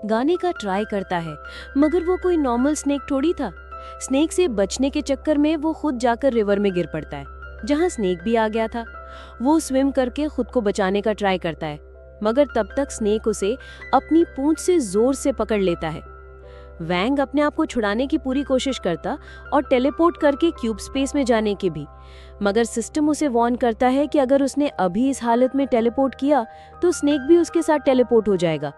गाने का ट्राई करता है, मगर वो कोई नॉर्मल स्नेक थोड़ी था। स्नेक से बचने के चक्कर में वो खुद जाकर रिवर में गिर पड़ता है, जहाँ स्नेक भी आ गया था। वो स्विम करके खुद को बचाने का ट्राई करता है, मगर तब तक स्नेक उसे अपनी पूंछ से जोर से पकड़ लेता है। वैंग अपने आप को छुड़ाने की पूरी कोशिश करता और टेलीपोर्ट करके क्यूब स्पेस में जाने की भी, मगर सिस्टम उसे वार्न करता है कि अगर उसने अभी इस हालत में टेलीपोर्ट किया तो स्नेक भी उसके साथ टेलीपोर्ट हो जाएगा।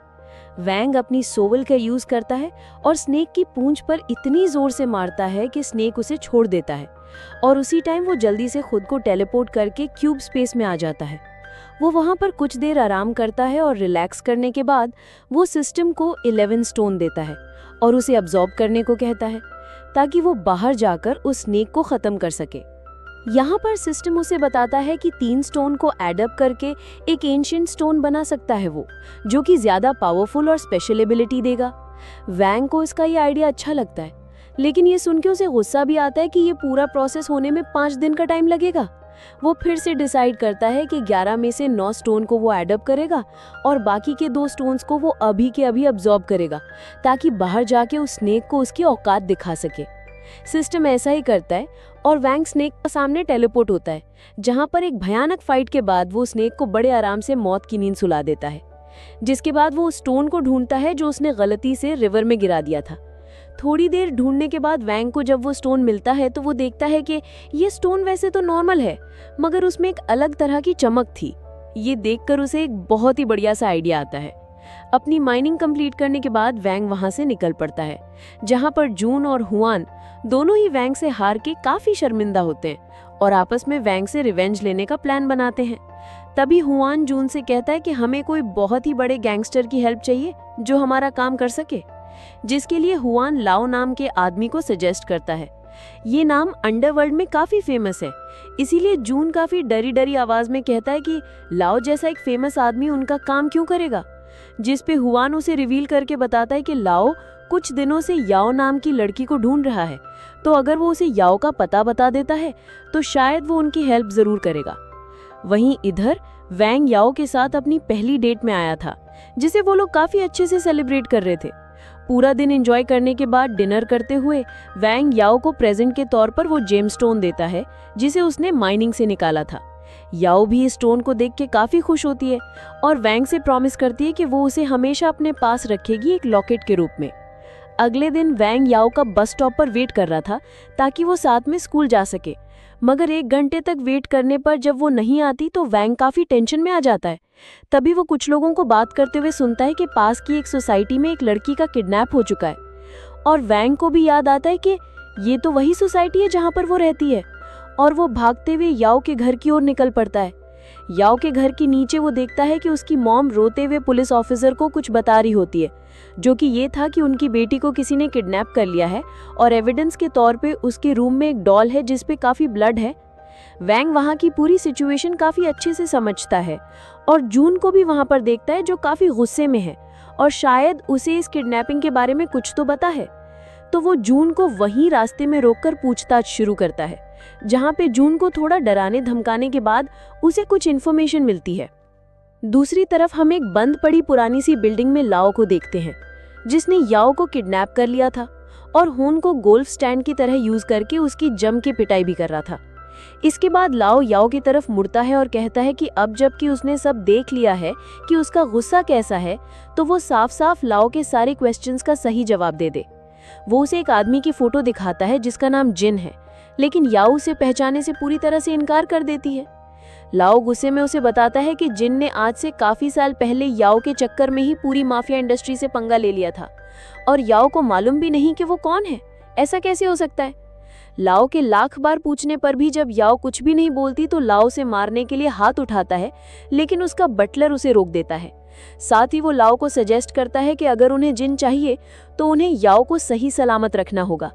वैंग अपनी सोवल का यूज करता है और स्नेक की पूंछ पर इतनी जोर से मारता है कि स्नेक उसे छोड़ देता है, और उसी टाइम वो जल्दी से खुद को टेलीपोर्ट करके क्यूब स्पेस में आ जाता है। वो वहां पर कुछ देर आराम करता है और रिलैक्स करने के बाद वो सिस्टम को 11 स्टोन देता है और उसे अब्सॉर्ब करने को कहता है, ताकि वो बाहर जाकर उस स्नेक को खत्म कर सके। यहाँ पर सिस्टम उसे बताता है कि 3 स्टोन को एडअप करके एक एंशिएंट स्टोन बना सकता है वो, जो कि ज्यादा पावरफुल और स्पेशल एबिलिटी देगा। वैंग को इसका ये आइडिया अच्छा लगता है, लेकिन ये सुन के उसे गुस्सा भी आता है कि ये पूरा प्रोसेस होने में 5 दिन का टाइम लगेगा। वो फिर से डिसाइड करता है कि 11 में से 9 स्टोन को वो एडअप करेगा और बाकी के 2 स्टोन्स को वो अभी के अभी अब्सॉर्ब करेगा, ताकि बाहर जाके उस स्नेक को उसकी औकात दिखा सके। सिस्टम ऐसा ही करता है और वैंग स्नेक के सामने टेलीपोर्ट होता है, जहां पर एक भयानक फाइट के बाद वो स्नेक को बड़े आराम से मौत की नींद सुला देता है। जिसके बाद वो स्टोन को ढूंढता है जो उसने गलती से रिवर में गिरा दिया था। थोड़ी देर ढूंढने के बाद वैंग को जब वो स्टोन मिलता है तो वो देखता है कि ये स्टोन वैसे तो नॉर्मल है, मगर उसमें एक अलग तरह की चमक थी। ये देखकर उसे एक बहुत ही बढ़िया सा आइडिया आता है। अपनी माइनिंग कंप्लीट करने के बाद वैंग वहां से निकल पड़ता है, जहां पर जून और हुआन दोनों ही वैंग से हार के काफी शर्मिंदा होते हैं और आपस में वैंग से रिवेंज लेने का प्लान बनाते हैं। तभी हुआन जून से कहता है कि हमें कोई बहुत ही बड़े गैंगस्टर की हेल्प चाहिए जो हमारा काम कर सके, जिसके लिए हुआन लाओ नाम के आदमी को सजेस्ट करता है। ये नाम अंडरवर्ल्ड में काफी फेमस है, इसीलिए जून काफी डरी डरी आवाज में कहता है कि लाओ जैसा एक फेमस आदमी उनका काम क्यों करेगा। जिस पे हुआन उसे रिवील करके बताता है कि लाओ कुछ दिनों से याओ नाम की लड़की को ढूंढ रहा है, तो अगर वो उसे याओ का पता बता देता है तो शायद वो उनकी हेल्प जरूर करेगा। वहीं इधर वैंग याओ के साथ अपनी पहली डेट में आया था, जिसे वो लोग काफी अच्छे से सेलिब्रेट कर रहे थे। पूरा दिन एंजॉय करने के बाद डिनर करते हुए वैंग याओ को प्रेजेंट के तौर पर वो जेमस्टोन देता है, जिसे उसने माइनिंग से निकाला था। याओ भी इस स्टोन को देख के काफी खुश होती है और वैंग से प्रॉमिस करती है कि वो उसे हमेशा अपने पास रखेगी एक लॉकेट के रूप में। अगले दिन वैंग याओ का बस स्टॉप पर वेट कर रहा था ताकि वो साथ में स्कूल जा सके, मगर 1 घंटे तक वेट करने पर जब वो नहीं आती तो वैंग काफी टेंशन में आ जाता है। तभी वो कुछ लोगों को बात करते हुए सुनता है कि पास की एक सोसाइटी में एक लड़की का किडनैप हो चुका है, और वैंग को भी याद आता है कि ये तो वही सोसाइटी है जहां पर वो रहती है, और वो भागते हुए याओ के घर की ओर निकल पड़ता है। याओ के घर के नीचे वो देखता है कि उसकी मॉम रोते हुए पुलिस ऑफिसर को कुछ बता रही होती है, जो कि ये था कि उनकी बेटी को किसी ने किडनैप कर लिया है और एविडेंस के तौर पे उसके रूम में एक डॉल है जिस पे काफी ब्लड है। वैंग वहां की पूरी सिचुएशन काफी अच्छे से समझता है और जून को भी वहां पर देखता है, जो काफी गुस्से में है और शायद उसे इस किडनैपिंग के बारे में कुछ तो पता है। तो वो जून को वहीं रास्ते में रोककर पूछताछ शुरू करता है, जहां पे जून को थोड़ा डराने धमकाने के बाद उसे कुछ इन्फॉर्मेशन मिलती है। दूसरी तरफ हम एक बंद पड़ी पुरानी सी बिल्डिंग में लाओ को देखते हैं, जिसने याओ को किडनैप कर लिया था और हुन को गोल्फ स्टैंड की तरह यूज करके उसकी जम के पिटाई भी कर रहा था। इसके बाद लाओ याओ की तरफ मुड़ता है और कहता है कि अब जबकि उसने सब देख लिया है कि उसका गुस्सा कैसा है, तो वो साफ साफ लाओ के सारे क्वेश्चंस का सही जवाब दे दे। वो उसे एक आदमी की फोटो दिखाता है जिसका नाम जिन है, लेकिन याओ उसे पहचाने से पूरी तरह से इनकार कर देती है। लाओ गुस्से में उसे बताता है कि जिन ने आज से काफी साल पहले याओ के चक्कर में ही पूरी माफिया इंडस्ट्री से पंगा ले लिया था, और याओ को मालूम भी नहीं कि वो कौन है। ऐसा कैसे हो सकता है? लाओ के लाख बार पूछने पर भी जब याओ कुछ भी नहीं बोलती तो लाओ से मारने के लिए हाथ उठाता है, लेकिन उसका बटलर उसे रोक देता है। साथ ही वो लाओ को सजेस्ट करता है कि अगर उन्हें जिन चाहिए तो उन्हें याओ को सही सलामत रखना होगा।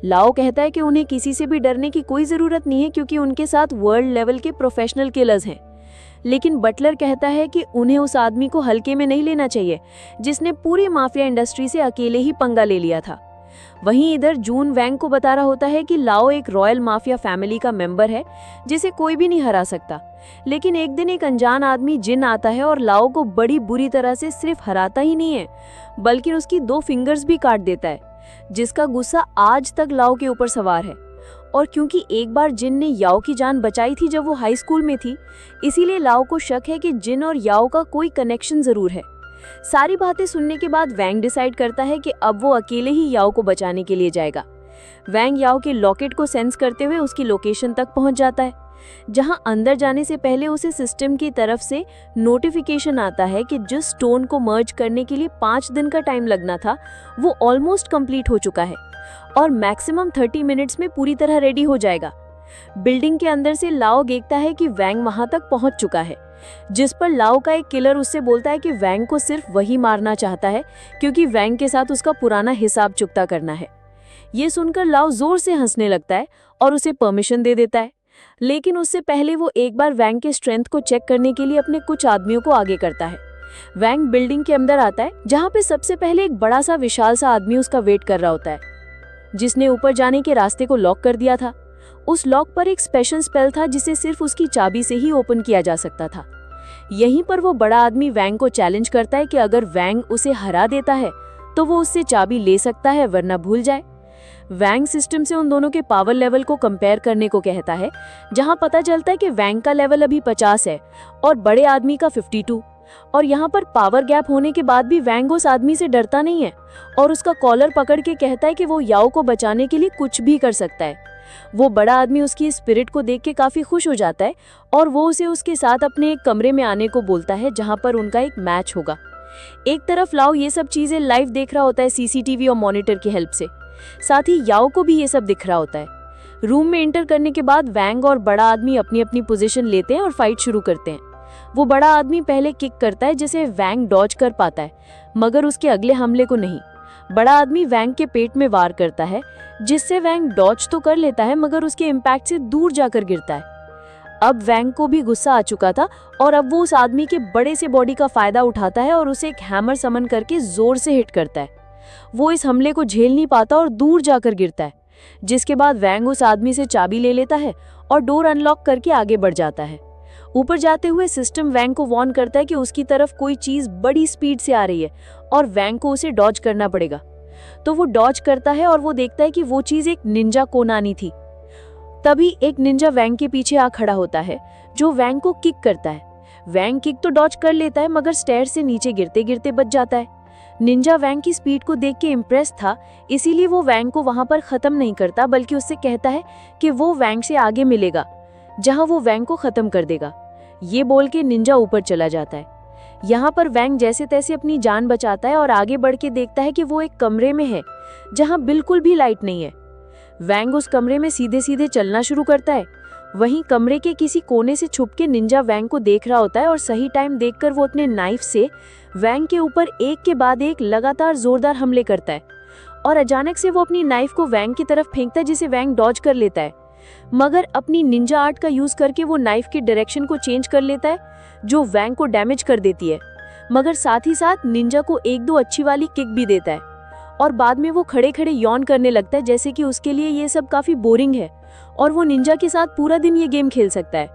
लाओ कहता है कि उन्हें किसी से भी डरने की कोई जरूरत नहीं है, क्योंकि उनके साथ वर्ल्ड लेवल के प्रोफेशनल किलर्स हैं। लेकिन बटलर कहता है कि उन्हें उस आदमी को हल्के में नहीं लेना चाहिए जिसने पूरी माफिया इंडस्ट्री से अकेले ही पंगा ले लिया था। वहीं इधर जून वैंग को बता रहा होता है कि लाओ एक रॉयल माफिया फैमिली का मेंबर है जिसे कोई भी नहीं हरा सकता। लेकिन एक दिन एक अनजान आदमी जिन आता है और लाओ को बड़ी बुरी तरह से सिर्फ हराता ही नहीं है बल्कि उसकी 2 फिंगर्स भी काट देता है, जिसका गुस्सा आज तक लाओ के ऊपर सवार है। और क्योंकि एक बार जिन ने याओ की जान बचाई थी जब वो हाई स्कूल में थी, इसीलिए लाओ को शक है कि जिन और याओ का कोई कनेक्शन जरूर है। सारी बातें सुनने के बाद वैंग डिसाइड करता है कि अब वो अकेले ही याओ को बचाने के लिए जाएगा। वैंग याओ के लॉकेट को सेंस करते हुए उसकी लोकेशन तक पहुंच जाता है, जहां अंदर जाने से पहले उसे सिस्टम की तरफ से नोटिफिकेशन आता है कि जिस स्टोन को मर्ज करने के लिए 5 दिन का टाइम लगना था वो ऑलमोस्ट कंप्लीट हो चुका है और मैक्सिमम 30 मिनट्स में पूरी तरह रेडी हो जाएगा। बिल्डिंग के अंदर से लाओ देखता है कि वैंग वहां तक पहुंच चुका है, जिस पर लाओ का एक किलर उससे बोलता है कि वैंग को सिर्फ वही मारना चाहता है क्योंकि वैंग के साथ उसका पुराना हिसाब चुकता करना है। ये सुनकर लाओ जोर से हंसने लगता है और उसे परमिशन दे देता है, लेकिन उससे पहले वो एक बार वैंग के स्ट्रेंथ को चेक करने के लिए अपने कुछ आदमियों को आगे करता है। वैंग बिल्डिंग के अंदर आता है, जहां पे सबसे पहले एक बड़ा सा विशाल सा आदमी उसका वेट कर रहा होता है, जिसने ऊपर जाने के रास्ते को लॉक कर दिया था। उस लॉक पर एक स्पेशल स्पेल था जिसे सिर्फ उसकी चाबी से ही ओपन किया जा सकता था। यहीं पर वो बड़ा आदमी वैंग को चैलेंज करता है कि अगर वैंग उसे हरा देता है तो वो उससे चाबी ले सकता है, वरना भूल जाए। वैंग सिस्टम से उन दोनों के पावर लेवल को कंपेयर करने को कहता है, जहां पता चलता है कि वैंग का लेवल अभी 50 है और बड़े आदमी का 52। और यहाँ पर पावर गैप होने के बाद भी वैंग उस आदमी से डरता नहीं है और उसका कॉलर पकड़ के कहता है कि वो याओ को बचाने के लिए कुछ भी कर सकता है। वो बड़ा आदमी उसकी स्पिरिट को देख के काफी खुश हो जाता है और वो उसे उसके साथ अपने एक कमरे में आने को बोलता है, जहां पर उनका एक मैच होगा। एक तरफ लाओ ये सब चीजें लाइव देख रहा होता है सीसीटीवी और मॉनिटर की हेल्प से, साथ ही याओ को भी ये सब दिख रहा होता है। रूम में एंटर करने के बाद वैंग और बड़ा आदमी अपनी अपनी पोजीशन लेते हैं और फाइट शुरू करते हैं। वो बड़ा आदमी पहले किक करता है जिसे वैंग डॉज कर पाता है, मगर उसके अगले हमले को नहीं। बड़ा आदमी वैंग के पेट में वार करता है, जिससे वैंग डॉज तो कर लेता है मगर उसके इम्पैक्ट से दूर जाकर गिरता है। अब वैंग को भी गुस्सा आ चुका था और अब वो उस आदमी के बड़े से बॉडी का फायदा उठाता है और उसे एक हैमर समन करके जोर से हिट करता है। वो इस हमले को झेल नहीं पाता और दूर जाकर गिरता है, जिसके बाद वैंग उस आदमी से चाबी ले लेता है और डोर अनलॉक करके आगे बढ़ जाता है। ऊपर जाते हुए सिस्टम वैंग को वार्न करता है कि उसकी तरफ कोई चीज बड़ी स्पीड से आ रही है और वैंग को उसे डॉज करना पड़ेगा। तो वो डॉज करता है और वो देखता है कि वो चीज एक निंजा कोनानी थी। तभी एक निंजा वैंग के पीछे आ खड़ा होता है, जो वैंग को किक करता है। वैंग किक तो डॉज कर लेता है मगर स्टेयर से नीचे गिरते गिरते बच जाता है। निंजा वैंग की स्पीड को देख के इम्प्रेस था, इसीलिए वो वैंग को वहां पर खत्म नहीं करता बल्कि उससे कहता है कि वो वैंग से आगे मिलेगा, जहां वो वैंग को खत्म कर देगा। ये बोल के निंजा ऊपर चला जाता है। यहाँ पर वैंग जैसे तैसे अपनी जान बचाता है और आगे बढ़ के देखता है कि वो एक कमरे में है जहाँ बिल्कुल भी लाइट नहीं है। वैंग उस कमरे में सीधे सीधे चलना शुरू करता है। वहीं कमरे के किसी कोने से छुप के निंजा वैंग को देख रहा होता है और सही टाइम देखकर वो अपने नाइफ से वैंग के ऊपर एक के बाद एक लगातार जोरदार हमले करता है और अचानक से वो अपनी नाइफ को वैंग की तरफ फेंकता है, जिसे वैंग डॉज कर लेता है। मगर अपनी निंजा आर्ट का यूज करके वो नाइफ की डायरेक्शन को चेंज कर लेता है, जो वैंग को डैमेज कर देती है, मगर साथ ही साथ निंजा को 1-2 अच्छी वाली किक भी देता है। और बाद में वो खड़े खड़े यॉन करने लगता है, जैसे कि उसके लिए ये सब काफी बोरिंग है और वो निंजा के साथ पूरा दिन ये गेम खेल सकता है।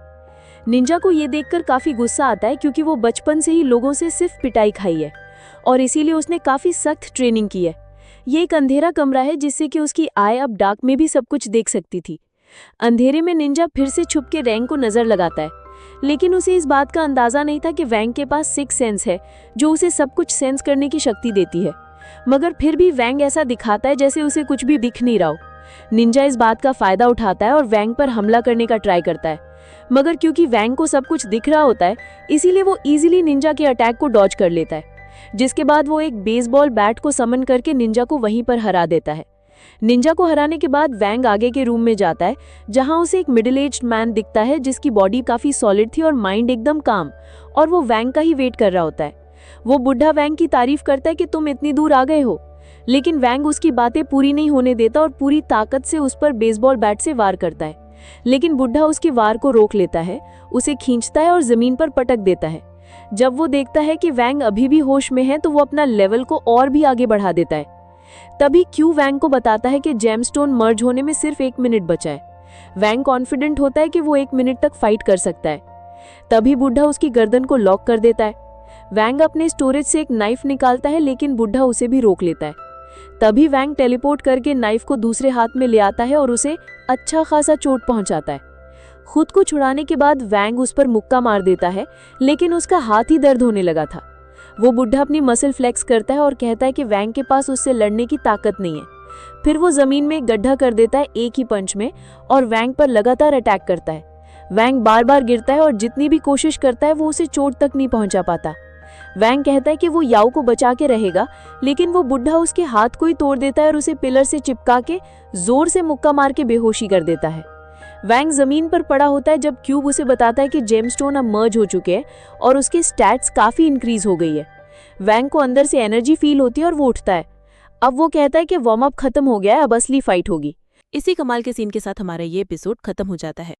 निंजा को ये देखकर काफी गुस्सा आता है क्योंकि वो बचपन से ही लोगों से सिर्फ पिटाई खाई है और इसीलिए उसने काफी सख्त ट्रेनिंग की है। ये एक अंधेरा कमरा है जिससे कि उसकी आई अब डार्क में भी सब कुछ देख सकती थी। अंधेरे में निंजा फिर से छुप के वैंग को नजर लगाता है, लेकिन उसे इस बात का अंदाजा नहीं था कि वैंग के पास 6 सेंस है जो उसे सब कुछ सेंस करने की शक्ति देती है। मगर फिर भी वैंग ऐसा दिखाता है जैसे उसे कुछ भी दिख नहीं रहा हो। निंजा इस बात का फायदा उठाता है और वैंग पर हमला करने का ट्राई करता है, मगर क्योंकि वैंग को सब कुछ दिख रहा होता है इसीलिए वो इजीली निंजा के अटैक को डॉज कर लेता है, जिसके बाद वो एक बेसबॉल बैट को समन करके निंजा को वहीं पर हरा देता है। निंजा को हराने के बाद वैंग आगे के रूम में जाता है, जहां उसे एक मिडिल एज्ड मैन दिखता है जिसकी बॉडी काफी सॉलिड थी और माइंड एकदम काम, और वो वैंग का ही वेट कर रहा होता है। वो बुढ़ा वैंग की तारीफ करता है कि तुम इतनी दूर आ गए हो, लेकिन वैंग उसकी बातें पूरी नहीं होने देता और पूरी ताकत से उस पर बेसबॉल बैट से वार करता है। लेकिन बुढ़ा उसके वार को रोक लेता है, उसे खींचता है और जमीन पर पटक देता है। जब वो देखता है कि वैंग अभी भी होश में है तो वो अपना लेवल को और भी आगे बढ़ा देता है। तभी क्यू वैंग को बताता है कि जेमस्टोन मर्ज होने में सिर्फ 1 मिनट बचा है। वैंग कॉन्फिडेंट होता है कि वो 1 मिनट तक फाइट कर सकता है। तभी बुढ़ा उसकी गर्दन को लॉक कर देता है। वैंग अपने स्टोरेज से एक नाइफ निकालता है, लेकिन बुढ़ा उसे भी रोक लेता है। तभी वैंग टेलीपोर्ट करके नाइफ को दूसरे हाथ में ले आता है और उसे अच्छा खासा चोट पहुंचाता है। खुद को छुड़ाने के बाद वैंग उस पर मुक्का मार देता है, लेकिन उसका हाथ ही दर्द होने लगा था। वो बुढ़ा अपनी मसल फ्लेक्स करता है और कहता है कि वैंग के पास उससे लड़ने की ताकत नहीं है। फिर वो जमीन में एक गड्ढा कर देता है एक ही पंच में और वैंग पर लगातार अटैक करता है। वैंग बार बार गिरता है और जितनी भी कोशिश करता है वो उसे चोट तक नहीं पहुंचा पाता। वैंग कहता है कि वो याओ को बचा के रहेगा, लेकिन वो बुढ़ा उसके हाथ को ही तोड़ देता है और उसे पिलर से चिपका के जोर से मुक्का मार के बेहोशी कर देता है। वैंग जमीन पर पड़ा होता है जब क्यूब उसे बताता है कि जेमस्टोन अब मर्ज हो चुके हैं और उसके स्टैट्स काफी इंक्रीज हो गई है। वैंग को अंदर से एनर्जी फील होती है और वो उठता है। अब वो कहता है कि वार्म अप खत्म हो गया है, अब असली फाइट होगी। इसी कमाल के सीन के साथ हमारा ये एपिसोड खत्म हो जाता है।